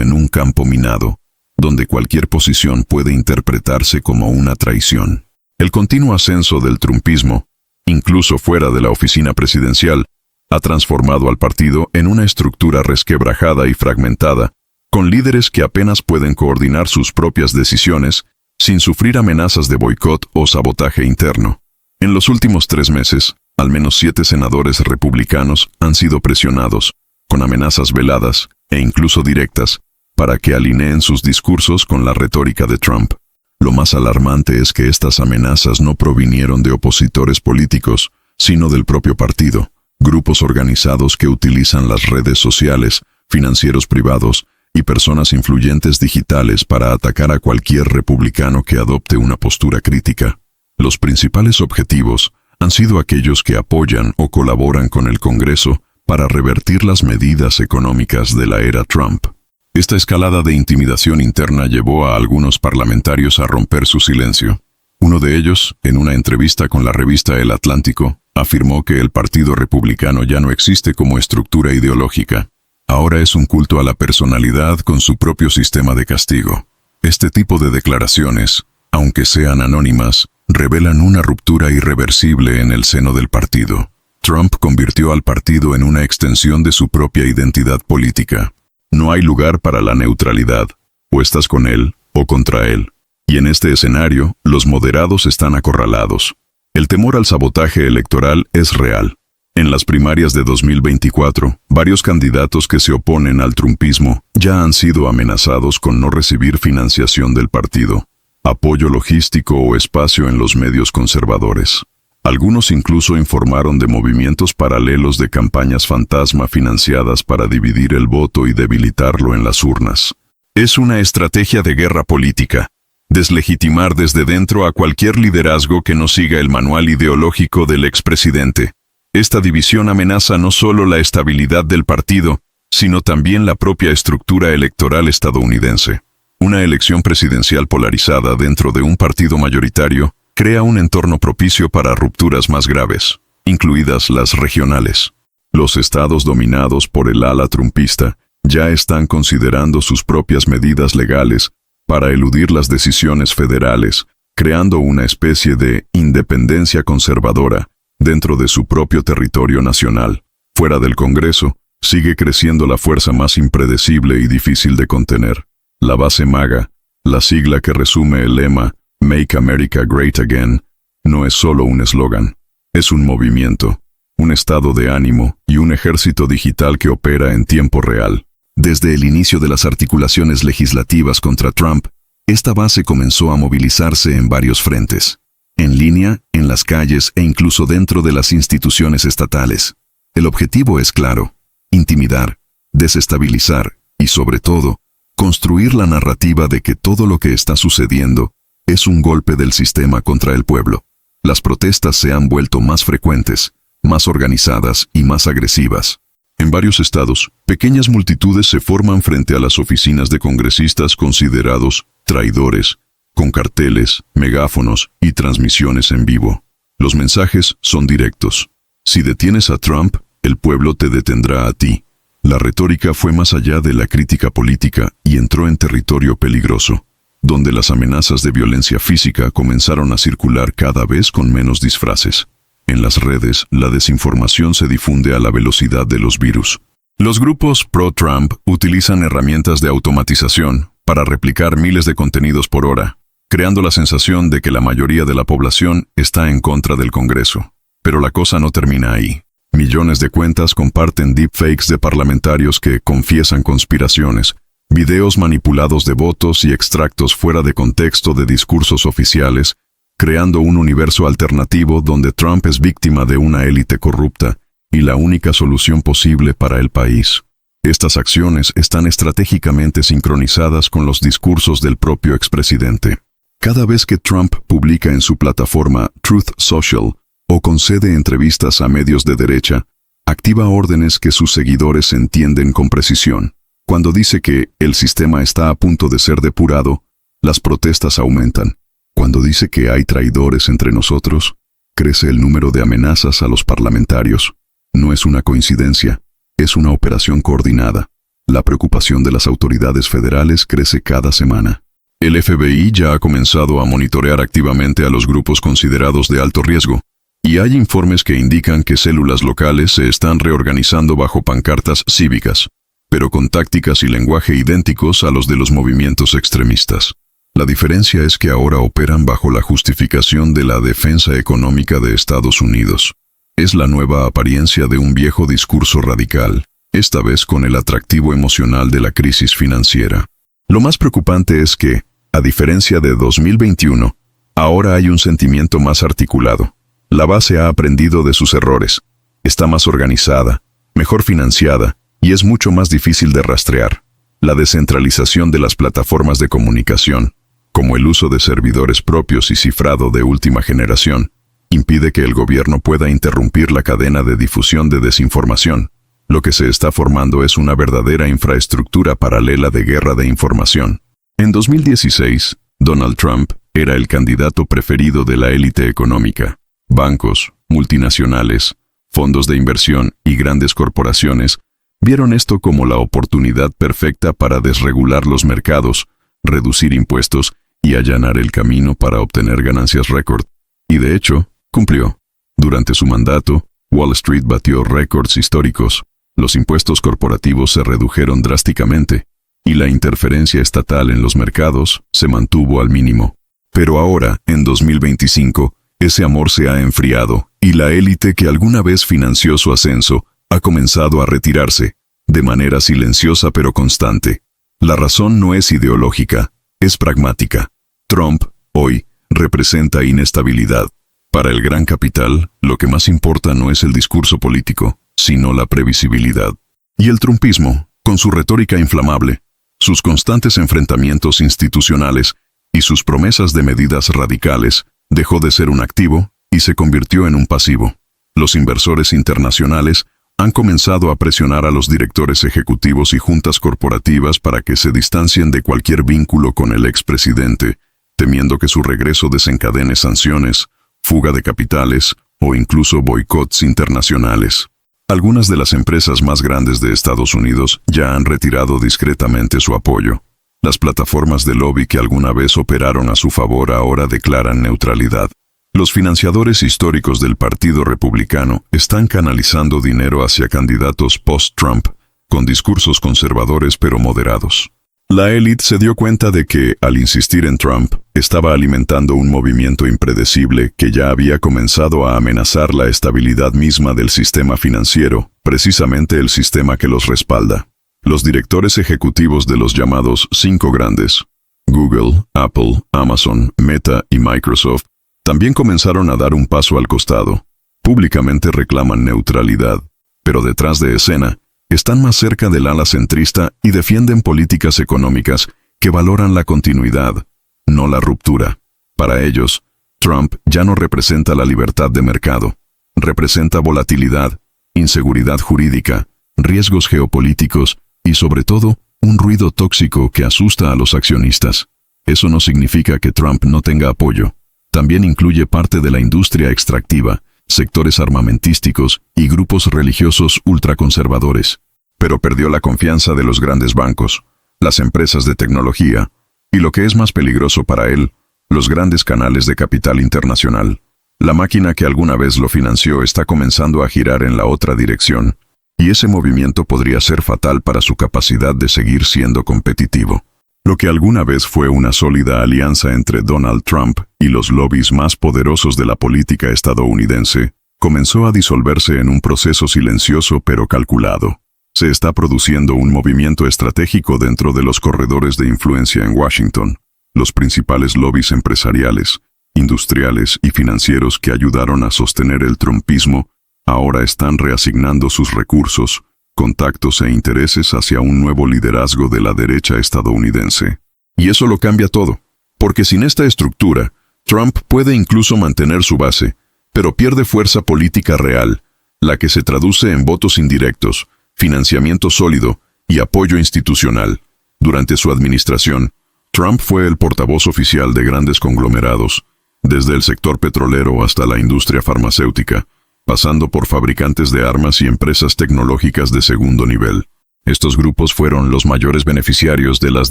en un campo minado, donde cualquier posición puede interpretarse como una traición. El continuo ascenso del trumpismo, incluso fuera de la oficina presidencial, ha transformado al partido en una estructura resquebrajada y fragmentada, con líderes que apenas pueden coordinar sus propias decisiones sin sufrir amenazas de boicot o sabotaje interno. En los últimos 3 meses, al menos 7 senadores republicanos han sido presionados, con amenazas veladas e incluso directas, para que alineen sus discursos con la retórica de Trump. Lo más alarmante es que estas amenazas no provinieron de opositores políticos, sino del propio partido, grupos organizados que utilizan las redes sociales, financieros privados y personas influyentes digitales para atacar a cualquier republicano que adopte una postura crítica. Los principales objetivos han sido aquellos que apoyan o colaboran con el Congreso para revertir las medidas económicas de la era Trump. Esta escalada de intimidación interna llevó a algunos parlamentarios a romper su silencio. Uno de ellos, en una entrevista con la revista El Atlántico, afirmó que el Partido Republicano ya no existe como estructura ideológica. Ahora es un culto a la personalidad con su propio sistema de castigo. Este tipo de declaraciones, aunque sean anónimas, revelan una ruptura irreversible en el seno del partido. Trump convirtió al partido en una extensión de su propia identidad política. No hay lugar para la neutralidad. O estás con él o contra él. Y en este escenario, los moderados están acorralados. El temor al sabotaje electoral es real. En las primarias de 2024, varios candidatos que se oponen al trumpismo ya han sido amenazados con no recibir financiación del partido, apoyo logístico o espacio en los medios conservadores. Algunos incluso informaron de movimientos paralelos de campañas fantasma financiadas para dividir el voto y debilitarlo en las urnas. Es una estrategia de guerra política. Deslegitimar desde dentro a cualquier liderazgo que no siga el manual ideológico del expresidente. Esta división amenaza no solo la estabilidad del partido, sino también la propia estructura electoral estadounidense. Una elección presidencial polarizada dentro de un partido mayoritario crea un entorno propicio para rupturas más graves, incluidas las regionales. Los estados dominados por el ala trumpista ya están considerando sus propias medidas legales para eludir las decisiones federales, creando una especie de independencia conservadora dentro de su propio territorio nacional. Fuera del Congreso, sigue creciendo la fuerza más impredecible y difícil de contener. La base MAGA, la sigla que resume el lema Make America Great Again, no es solo un eslogan, es un movimiento, un estado de ánimo y un ejército digital que opera en tiempo real. Desde el inicio de las articulaciones legislativas contra Trump, esta base comenzó a movilizarse en varios frentes. En línea, en las calles e incluso dentro de las instituciones estatales. El objetivo es claro: intimidar, desestabilizar y, sobre todo, construir la narrativa de que todo lo que está sucediendo es un golpe del sistema contra el pueblo. Las protestas se han vuelto más frecuentes, más organizadas y más agresivas. En varios estados, pequeñas multitudes se forman frente a las oficinas de congresistas considerados traidores, con carteles, megáfonos y transmisiones en vivo. Los mensajes son directos. Si detienes a Trump, el pueblo te detendrá a ti. La retórica fue más allá de la crítica política y entró en territorio peligroso, donde las amenazas de violencia física comenzaron a circular cada vez con menos disfraces. En las redes, la desinformación se difunde a la velocidad de los virus. Los grupos pro-Trump utilizan herramientas de automatización para replicar miles de contenidos por hora. creando la sensación de que la mayoría de la población está en contra del Congreso. Pero la cosa no termina ahí. Millones de cuentas comparten deepfakes de parlamentarios que confiesan conspiraciones, videos manipulados de votos y extractos fuera de contexto de discursos oficiales, creando un universo alternativo donde Trump es víctima de una élite corrupta y la única solución posible para el país. Estas acciones están estratégicamente sincronizadas con los discursos del propio expresidente. Cada vez que Trump publica en su plataforma Truth Social o concede entrevistas a medios de derecha, activa órdenes que sus seguidores entienden con precisión. Cuando dice que el sistema está a punto de ser depurado, las protestas aumentan. Cuando dice que hay traidores entre nosotros, crece el número de amenazas a los parlamentarios. No es una coincidencia, es una operación coordinada. La preocupación de las autoridades federales crece cada semana. El FBI ya ha comenzado a monitorear activamente a los grupos considerados de alto riesgo, y hay informes que indican que células locales se están reorganizando bajo pancartas cívicas, pero con tácticas y lenguaje idénticos a los de los movimientos extremistas. La diferencia es que ahora operan bajo la justificación de la defensa económica de Estados Unidos. Es la nueva apariencia de un viejo discurso radical, esta vez con el atractivo emocional de la crisis financiera. Lo más preocupante es que, a diferencia de 2021, ahora hay un sentimiento más articulado. La base ha aprendido de sus errores, está más organizada, mejor financiada, y es mucho más difícil de rastrear. La descentralización de las plataformas de comunicación, como el uso de servidores propios y cifrado de última generación, impide que el gobierno pueda interrumpir la cadena de difusión de desinformación. Lo que se está formando es una verdadera infraestructura paralela de guerra de información. En 2016, Donald Trump era el candidato preferido de la élite económica. Bancos, multinacionales, fondos de inversión y grandes corporaciones vieron esto como la oportunidad perfecta para desregular los mercados, reducir impuestos y allanar el camino para obtener ganancias récord. Y de hecho, cumplió. Durante su mandato, Wall Street batió récords históricos, los impuestos corporativos se redujeron drásticamente, y la interferencia estatal en los mercados se mantuvo al mínimo. Pero ahora, en 2025, ese amor se ha enfriado, y la élite que alguna vez financió su ascenso ha comenzado a retirarse, de manera silenciosa pero constante. La razón no es ideológica, es pragmática. Trump, hoy, representa inestabilidad. Para el gran capital, lo que más importa no es el discurso político, sino la previsibilidad. Y el trumpismo, con su retórica inflamable, sus constantes enfrentamientos institucionales y sus promesas de medidas radicales, dejó de ser un activo y se convirtió en un pasivo. Los inversores internacionales han comenzado a presionar a los directores ejecutivos y juntas corporativas para que se distancien de cualquier vínculo con el expresidente, temiendo que su regreso desencadene sanciones, fuga de capitales o incluso boicots internacionales. Algunas de las empresas más grandes de Estados Unidos ya han retirado discretamente su apoyo. Las plataformas de lobby que alguna vez operaron a su favor ahora declaran neutralidad. Los financiadores históricos del Partido Republicano están canalizando dinero hacia candidatos post-Trump, con discursos conservadores pero moderados. La élite se dio cuenta de que, al insistir en Trump, estaba alimentando un movimiento impredecible que ya había comenzado a amenazar la estabilidad misma del sistema financiero, precisamente el sistema que los respalda. Los directores ejecutivos de los llamados 5 grandes, Google, Apple, Amazon, Meta y Microsoft, también comenzaron a dar un paso al costado. Públicamente reclaman neutralidad, pero detrás de escena, están más cerca del ala centrista y defienden políticas económicas que valoran la continuidad, no la ruptura. Para ellos, Trump ya no representa la libertad de mercado, representa volatilidad, inseguridad jurídica, riesgos geopolíticos y, sobre todo, un ruido tóxico que asusta a los accionistas. Eso no significa que Trump no tenga apoyo. También incluye parte de la industria extractiva, sectores armamentísticos y grupos religiosos ultraconservadores. Pero perdió la confianza de los grandes bancos, las empresas de tecnología y, lo que es más peligroso para él, los grandes canales de capital internacional. La máquina que alguna vez lo financió está comenzando a girar en la otra dirección, y ese movimiento podría ser fatal para su capacidad de seguir siendo competitivo. Lo que alguna vez fue una sólida alianza entre Donald Trump y los lobbies más poderosos de la política estadounidense, comenzó a disolverse en un proceso silencioso pero calculado. Se está produciendo un movimiento estratégico dentro de los corredores de influencia en Washington. Los principales lobbies empresariales, industriales y financieros que ayudaron a sostener el trumpismo ahora están reasignando sus recursos, contactos e intereses hacia un nuevo liderazgo de la derecha estadounidense. Y eso lo cambia todo, porque sin esta estructura, Trump puede incluso mantener su base, pero pierde fuerza política real, la que se traduce en votos indirectos, financiamiento sólido y apoyo institucional. Durante su administración, Trump fue el portavoz oficial de grandes conglomerados, desde el sector petrolero hasta la industria farmacéutica, pasando por fabricantes de armas y empresas tecnológicas de segundo nivel. Estos grupos fueron los mayores beneficiarios de las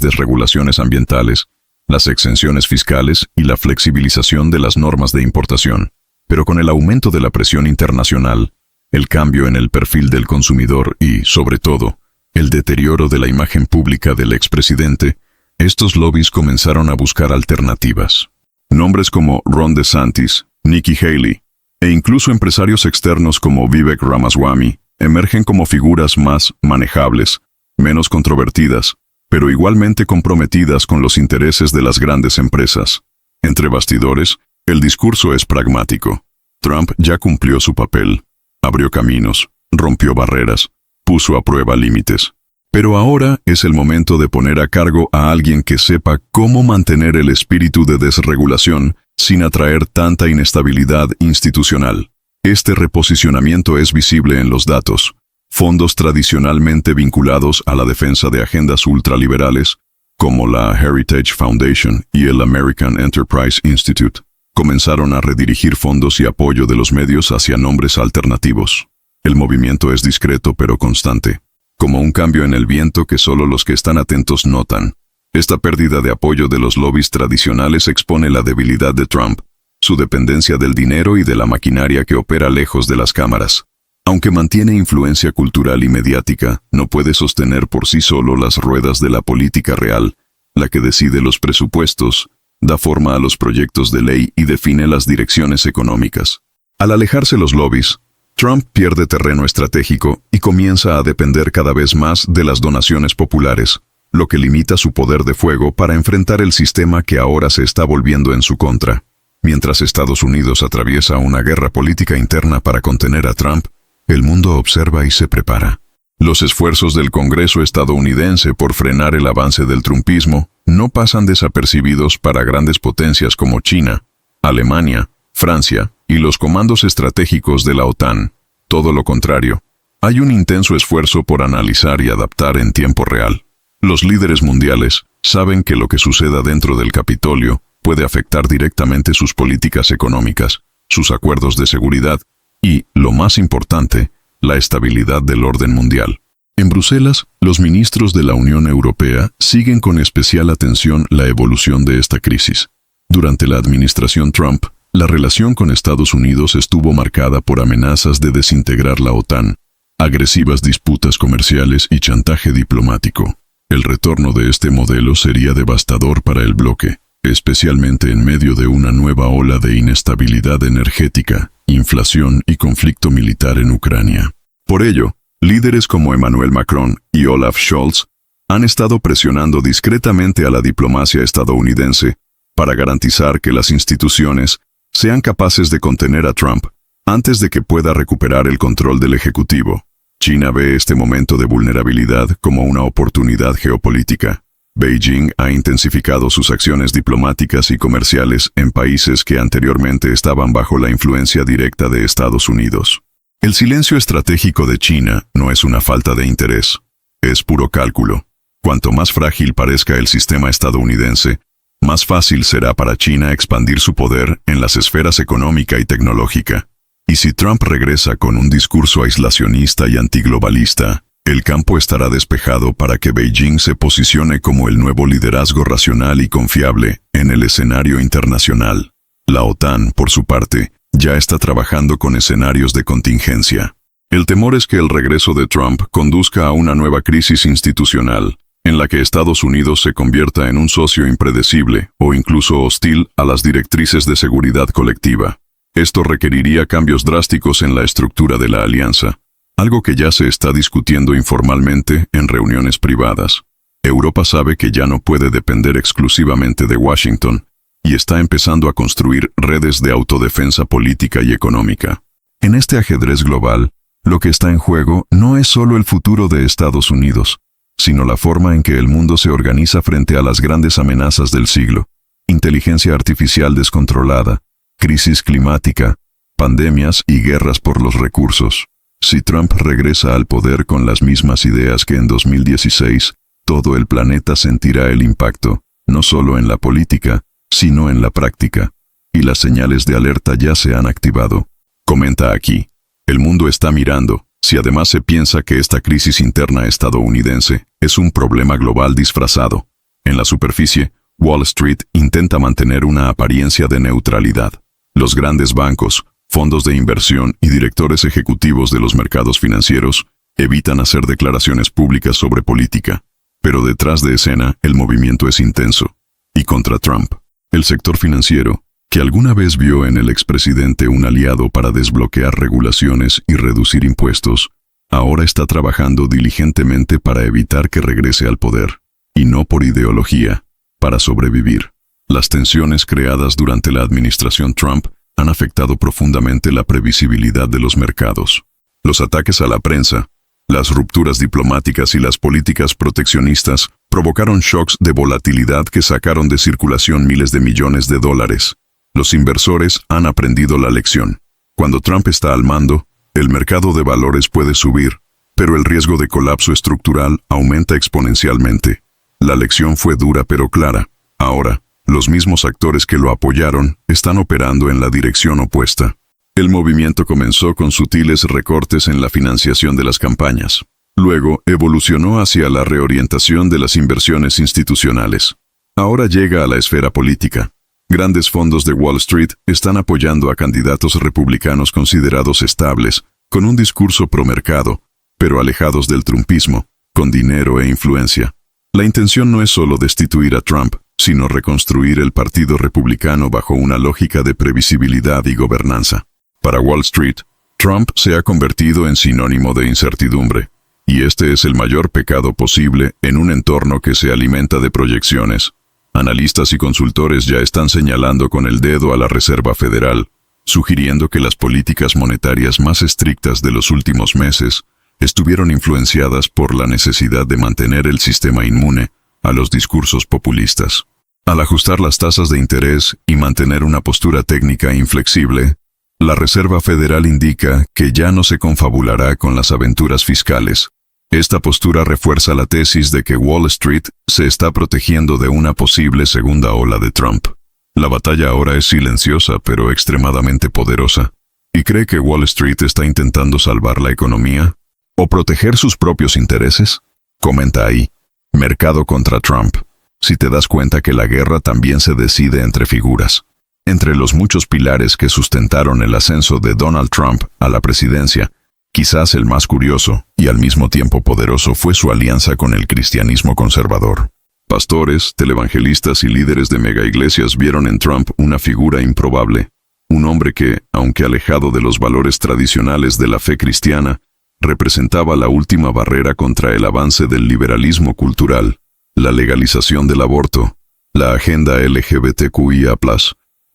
desregulaciones ambientales, las exenciones fiscales y la flexibilización de las normas de importación. Pero con el aumento de la presión internacional, el cambio en el perfil del consumidor y, sobre todo, el deterioro de la imagen pública del expresidente, estos lobbies comenzaron a buscar alternativas. Nombres como Ron DeSantis, Nikki Haley, e incluso empresarios externos como Vivek Ramaswamy emergen como figuras más manejables, menos controvertidas, pero igualmente comprometidas con los intereses de las grandes empresas. Entre bastidores, el discurso es pragmático. Trump ya cumplió su papel, abrió caminos, rompió barreras, puso a prueba límites. Pero ahora es el momento de poner a cargo a alguien que sepa cómo mantener el espíritu de desregulación sin atraer tanta inestabilidad institucional. Este reposicionamiento es visible en los datos. Fondos tradicionalmente vinculados a la defensa de agendas ultraliberales, como la Heritage Foundation y el American Enterprise Institute, comenzaron a redirigir fondos y apoyo de los medios hacia nombres alternativos. El movimiento es discreto pero constante, como un cambio en el viento que solo los que están atentos notan. Esta pérdida de apoyo de los lobbies tradicionales expone la debilidad de Trump, su dependencia del dinero y de la maquinaria que opera lejos de las cámaras. Aunque mantiene influencia cultural y mediática, no puede sostener por sí solo las ruedas de la política real, la que decide los presupuestos, da forma a los proyectos de ley y define las direcciones económicas. Al alejarse los lobbies, Trump pierde terreno estratégico y comienza a depender cada vez más de las donaciones populares, lo que limita su poder de fuego para enfrentar el sistema que ahora se está volviendo en su contra. Mientras Estados Unidos atraviesa una guerra política interna para contener a Trump, el mundo observa y se prepara. Los esfuerzos del Congreso estadounidense por frenar el avance del trumpismo no pasan desapercibidos para grandes potencias como China, Alemania, Francia y los comandos estratégicos de la OTAN. Todo lo contrario, hay un intenso esfuerzo por analizar y adaptar en tiempo real. Los líderes mundiales saben que lo que suceda dentro del Capitolio puede afectar directamente sus políticas económicas, sus acuerdos de seguridad y, lo más importante, la estabilidad del orden mundial. En Bruselas, los ministros de la Unión Europea siguen con especial atención la evolución de esta crisis. Durante la administración Trump, la relación con Estados Unidos estuvo marcada por amenazas de desintegrar la OTAN, agresivas disputas comerciales y chantaje diplomático. El retorno de este modelo sería devastador para el bloque, especialmente en medio de una nueva ola de inestabilidad energética, inflación y conflicto militar en Ucrania. Por ello, líderes como Emmanuel Macron y Olaf Scholz han estado presionando discretamente a la diplomacia estadounidense para garantizar que las instituciones sean capaces de contener a Trump antes de que pueda recuperar el control del Ejecutivo. China ve este momento de vulnerabilidad como una oportunidad geopolítica. Beijing ha intensificado sus acciones diplomáticas y comerciales en países que anteriormente estaban bajo la influencia directa de Estados Unidos. El silencio estratégico de China no es una falta de interés, es puro cálculo. Cuanto más frágil parezca el sistema estadounidense, más fácil será para China expandir su poder en las esferas económica y tecnológica. Y si Trump regresa con un discurso aislacionista y antiglobalista, el campo estará despejado para que Beijing se posicione como el nuevo liderazgo racional y confiable en el escenario internacional. La OTAN, por su parte, ya está trabajando con escenarios de contingencia. El temor es que el regreso de Trump conduzca a una nueva crisis institucional, en la que Estados Unidos se convierta en un socio impredecible o incluso hostil a las directrices de seguridad colectiva. Esto requeriría cambios drásticos en la estructura de la alianza, algo que ya se está discutiendo informalmente en reuniones privadas. Europa sabe que ya no puede depender exclusivamente de Washington y está empezando a construir redes de autodefensa política y económica. En este ajedrez global, lo que está en juego no es solo el futuro de Estados Unidos, sino la forma en que el mundo se organiza frente a las grandes amenazas del siglo: inteligencia artificial descontrolada, crisis climática, pandemias y guerras por los recursos. Si Trump regresa al poder con las mismas ideas que en 2016, todo el planeta sentirá el impacto, no solo en la política, sino en la práctica. Y las señales de alerta ya se han activado. Comenta aquí: el mundo está mirando. Si además se piensa que esta crisis interna estadounidense es un problema global disfrazado. En la superficie, Wall Street intenta mantener una apariencia de neutralidad. Los grandes bancos, fondos de inversión y directores ejecutivos de los mercados financieros evitan hacer declaraciones públicas sobre política. Pero detrás de escena, el movimiento es intenso. Y contra Trump, el sector financiero, que alguna vez vio en el expresidente un aliado para desbloquear regulaciones y reducir impuestos, ahora está trabajando diligentemente para evitar que regrese al poder. Y no por ideología, para sobrevivir. Las tensiones creadas durante la administración Trump han afectado profundamente la previsibilidad de los mercados. Los ataques a la prensa, las rupturas diplomáticas y las políticas proteccionistas provocaron shocks de volatilidad que sacaron de circulación miles de millones de dólares. Los inversores han aprendido la lección. Cuando Trump está al mando, el mercado de valores puede subir, pero el riesgo de colapso estructural aumenta exponencialmente. La lección fue dura pero clara. Ahora, los mismos actores que lo apoyaron están operando en la dirección opuesta. El movimiento comenzó con sutiles recortes en la financiación de las campañas. Luego evolucionó hacia la reorientación de las inversiones institucionales. Ahora llega a la esfera política. Grandes fondos de Wall Street están apoyando a candidatos republicanos considerados estables, con un discurso promercado, pero alejados del trumpismo, con dinero e influencia. La intención no es solo destituir a Trump, sino reconstruir el Partido Republicano bajo una lógica de previsibilidad y gobernanza. Para Wall Street, Trump se ha convertido en sinónimo de incertidumbre, y este es el mayor pecado posible en un entorno que se alimenta de proyecciones. Analistas y consultores ya están señalando con el dedo a la Reserva Federal, sugiriendo que las políticas monetarias más estrictas de los últimos meses estuvieron influenciadas por la necesidad de mantener el sistema inmune a los discursos populistas. Al ajustar las tasas de interés y mantener una postura técnica inflexible, la Reserva Federal indica que ya no se confabulará con las aventuras fiscales. Esta postura refuerza la tesis de que Wall Street se está protegiendo de una posible segunda ola de Trump. La batalla ahora es silenciosa pero extremadamente poderosa. ¿Y cree que Wall Street está intentando salvar la economía? ¿O proteger sus propios intereses? Comenta ahí. Mercado contra Trump. Si te das cuenta que la guerra también se decide entre figuras. Entre los muchos pilares que sustentaron el ascenso de Donald Trump a la presidencia, quizás el más curioso y al mismo tiempo poderoso fue su alianza con el cristianismo conservador. Pastores, televangelistas y líderes de megaiglesias vieron en Trump una figura improbable, un hombre que, aunque alejado de los valores tradicionales de la fe cristiana, representaba la última barrera contra el avance del liberalismo cultural, la legalización del aborto, la agenda LGBTQIA+,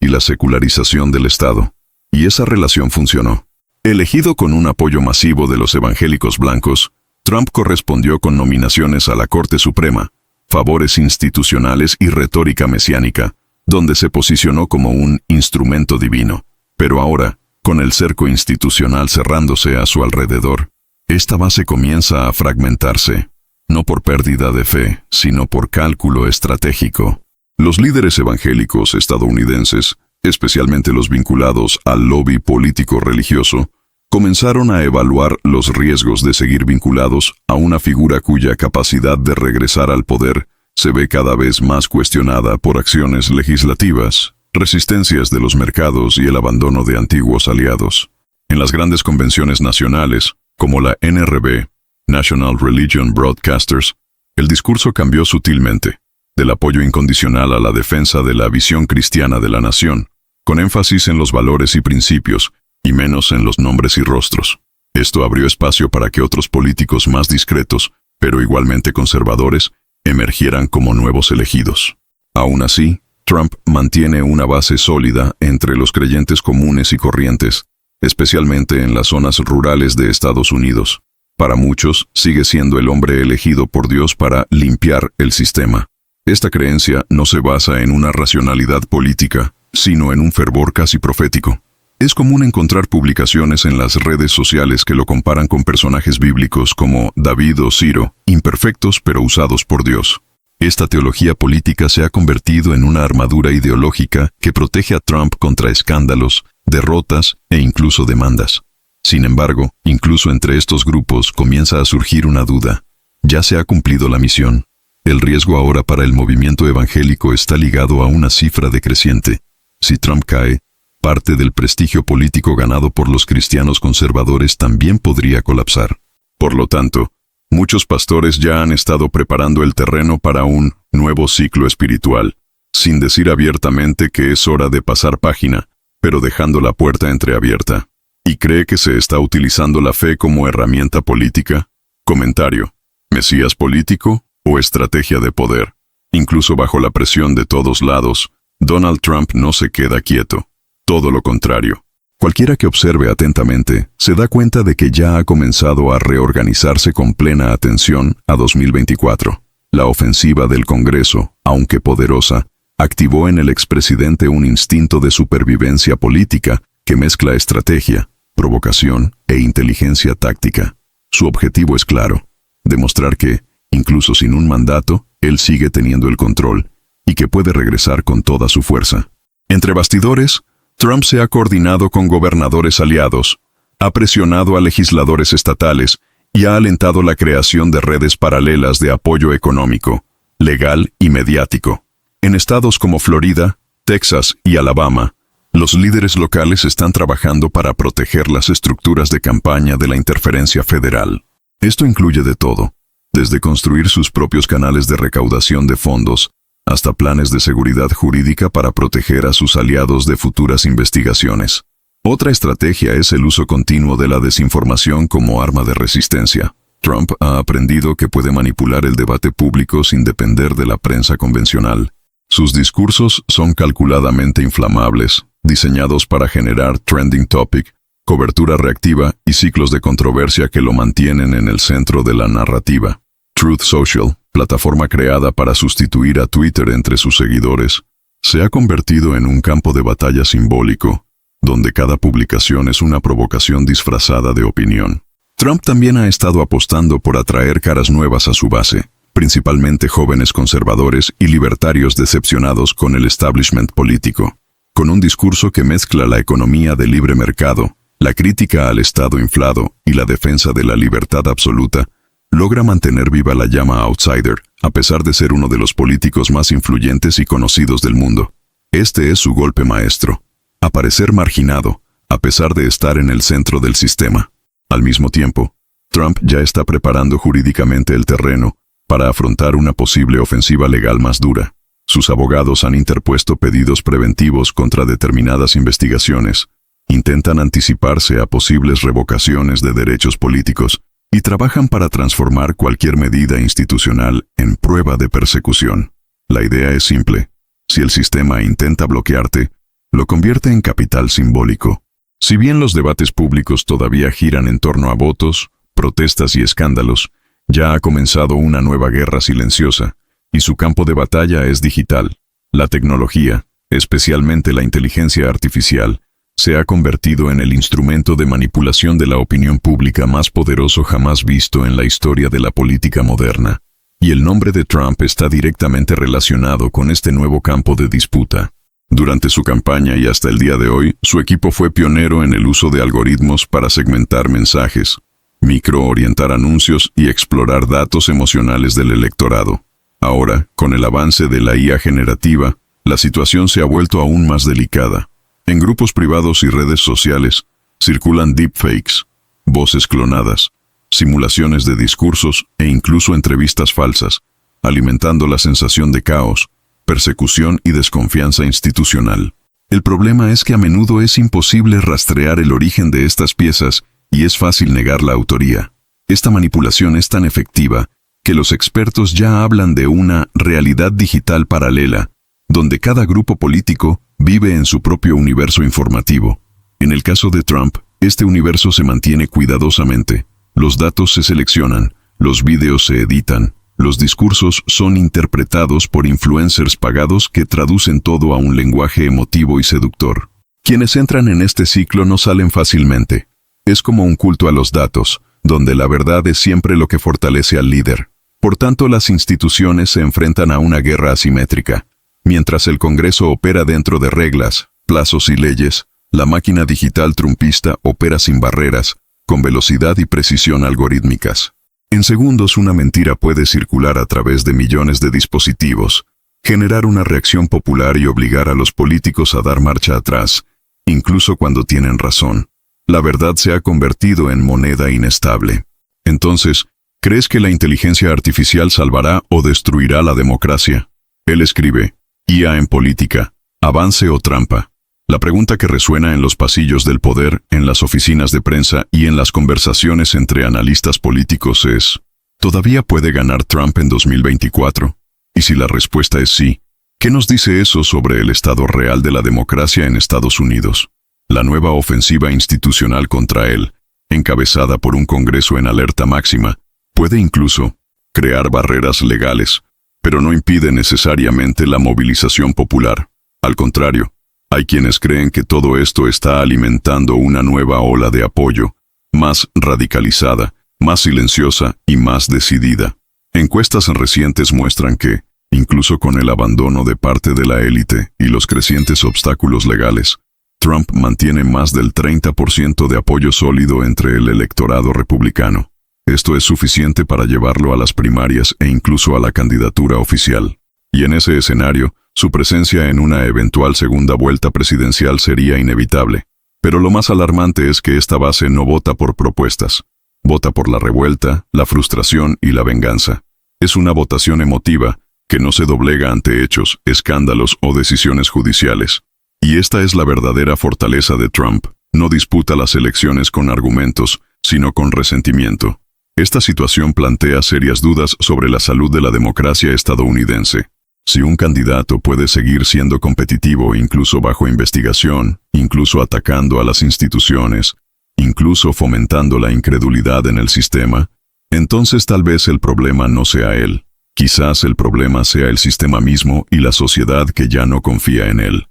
y la secularización del Estado. Y esa relación funcionó. Elegido con un apoyo masivo de los evangélicos blancos, Trump correspondió con nominaciones a la Corte Suprema, favores institucionales y retórica mesiánica, donde se posicionó como un instrumento divino. Pero ahora, con el cerco institucional cerrándose a su alrededor, esta base comienza a fragmentarse, no por pérdida de fe, sino por cálculo estratégico. Los líderes evangélicos estadounidenses, especialmente los vinculados al lobby político-religioso, comenzaron a evaluar los riesgos de seguir vinculados a una figura cuya capacidad de regresar al poder se ve cada vez más cuestionada por acciones legislativas, resistencias de los mercados y el abandono de antiguos aliados. En las grandes convenciones nacionales, como la NRB, National Religion Broadcasters, El discurso cambió sutilmente, del apoyo incondicional a la defensa de la visión cristiana de la nación, con énfasis en los valores y principios, y menos en los nombres y rostros. Esto abrió espacio para que otros políticos más discretos, pero igualmente conservadores, emergieran como nuevos elegidos. Aún así, Trump mantiene una base sólida entre los creyentes comunes y corrientes, especialmente en las zonas rurales de Estados Unidos. Para muchos, sigue siendo el hombre elegido por Dios para limpiar el sistema. Esta creencia no se basa en una racionalidad política, sino en un fervor casi profético. Es común encontrar publicaciones en las redes sociales que lo comparan con personajes bíblicos como David o Ciro, imperfectos pero usados por Dios. Esta teología política se ha convertido en una armadura ideológica que protege a Trump contra escándalos, derrotas e incluso demandas. Sin embargo, incluso entre estos grupos comienza a surgir una duda. ¿Ya se ha cumplido la misión? El riesgo ahora para el movimiento evangélico está ligado a una cifra decreciente. Si Trump cae, parte del prestigio político ganado por los cristianos conservadores también podría colapsar. Por lo tanto, muchos pastores ya han estado preparando el terreno para un nuevo ciclo espiritual, sin decir abiertamente que es hora de pasar página, pero dejando la puerta entreabierta. ¿Y cree que se está utilizando la fe como herramienta política? Comentario: ¿Mesías político o estrategia de poder? Incluso bajo la presión de todos lados, Donald Trump no se queda quieto. Todo lo contrario. Cualquiera que observe atentamente se da cuenta de que ya ha comenzado a reorganizarse con plena atención a 2024. La ofensiva del Congreso, aunque poderosa, activó en el expresidente un instinto de supervivencia política que mezcla estrategia, provocación e inteligencia táctica. Su objetivo es claro: demostrar que, incluso sin un mandato, él sigue teniendo el control y que puede regresar con toda su fuerza. Entre bastidores, Trump se ha coordinado con gobernadores aliados, ha presionado a legisladores estatales y ha alentado la creación de redes paralelas de apoyo económico, legal y mediático. En estados como Florida, Texas y Alabama, los líderes locales están trabajando para proteger las estructuras de campaña de la interferencia federal. Esto incluye de todo, desde construir sus propios canales de recaudación de fondos, hasta planes de seguridad jurídica para proteger a sus aliados de futuras investigaciones. Otra estrategia es el uso continuo de la desinformación como arma de resistencia. Trump ha aprendido que puede manipular el debate público sin depender de la prensa convencional. Sus discursos son calculadamente inflamables, diseñados para generar trending topic, cobertura reactiva y ciclos de controversia que lo mantienen en el centro de la narrativa. Truth Social, plataforma creada para sustituir a Twitter entre sus seguidores, se ha convertido en un campo de batalla simbólico, donde cada publicación es una provocación disfrazada de opinión. Trump también ha estado apostando por atraer caras nuevas a su base, principalmente jóvenes conservadores y libertarios decepcionados con el establishment político. Con un discurso que mezcla la economía de libre mercado, la crítica al Estado inflado y la defensa de la libertad absoluta, logra mantener viva la llama outsider, a pesar de ser uno de los políticos más influyentes y conocidos del mundo. Este es su golpe maestro: aparecer marginado, a pesar de estar en el centro del sistema. Al mismo tiempo, Trump ya está preparando jurídicamente el terreno para afrontar una posible ofensiva legal más dura. Sus abogados han interpuesto pedidos preventivos contra determinadas investigaciones, intentan anticiparse a posibles revocaciones de derechos políticos y trabajan para transformar cualquier medida institucional en prueba de persecución. La idea es simple: si el sistema intenta bloquearte, lo convierte en capital simbólico. Si bien los debates públicos todavía giran en torno a votos, protestas y escándalos, ya ha comenzado una nueva guerra silenciosa, y su campo de batalla es digital. La tecnología, especialmente la inteligencia artificial, se ha convertido en el instrumento de manipulación de la opinión pública más poderoso jamás visto en la historia de la política moderna. Y el nombre de Trump está directamente relacionado con este nuevo campo de disputa. Durante su campaña y hasta el día de hoy, su equipo fue pionero en el uso de algoritmos para segmentar mensajes, microorientar anuncios y explorar datos emocionales del electorado. Ahora, con el avance de la IA generativa, la situación se ha vuelto aún más delicada. En grupos privados y redes sociales, circulan deepfakes, voces clonadas, simulaciones de discursos e incluso entrevistas falsas, alimentando la sensación de caos, persecución y desconfianza institucional. El problema es que a menudo es imposible rastrear el origen de estas piezas y es fácil negar la autoría. Esta manipulación es tan efectiva que los expertos ya hablan de una realidad digital paralela, donde cada grupo político vive en su propio universo informativo. En el caso de Trump, este universo se mantiene cuidadosamente. Los datos se seleccionan, los vídeos se editan, los discursos son interpretados por influencers pagados que traducen todo a un lenguaje emotivo y seductor. Quienes entran en este ciclo no salen fácilmente. Es como un culto a los datos, donde la verdad es siempre lo que fortalece al líder. Por tanto, las instituciones se enfrentan a una guerra asimétrica. Mientras el Congreso opera dentro de reglas, plazos y leyes, la máquina digital trumpista opera sin barreras, con velocidad y precisión algorítmicas. En segundos una mentira puede circular a través de millones de dispositivos, generar una reacción popular y obligar a los políticos a dar marcha atrás, incluso cuando tienen razón. La verdad se ha convertido en moneda inestable. Entonces, ¿crees que la inteligencia artificial salvará o destruirá la democracia? Él escribe, IA en política, avance o trampa. La pregunta que resuena en los pasillos del poder, en las oficinas de prensa y en las conversaciones entre analistas políticos es, ¿todavía puede ganar Trump en 2024? Y si la respuesta es sí, ¿qué nos dice eso sobre el estado real de la democracia en Estados Unidos? La nueva ofensiva institucional contra él, encabezada por un Congreso en alerta máxima, puede incluso crear barreras legales, pero no impide necesariamente la movilización popular. Al contrario, hay quienes creen que todo esto está alimentando una nueva ola de apoyo, más radicalizada, más silenciosa y más decidida. Encuestas recientes muestran que, incluso con el abandono de parte de la élite y los crecientes obstáculos legales, Trump mantiene más del 30% de apoyo sólido entre el electorado republicano. Esto es suficiente para llevarlo a las primarias e incluso a la candidatura oficial. Y en ese escenario, su presencia en una eventual segunda vuelta presidencial sería inevitable. Pero lo más alarmante es que esta base no vota por propuestas. Vota por la revuelta, la frustración y la venganza. Es una votación emotiva, que no se doblega ante hechos, escándalos o decisiones judiciales. Y esta es la verdadera fortaleza de Trump. No disputa las elecciones con argumentos, sino con resentimiento. Esta situación plantea serias dudas sobre la salud de la democracia estadounidense. Si un candidato puede seguir siendo competitivo incluso bajo investigación, incluso atacando a las instituciones, incluso fomentando la incredulidad en el sistema, entonces tal vez el problema no sea él. Quizás el problema sea el sistema mismo y la sociedad que ya no confía en él.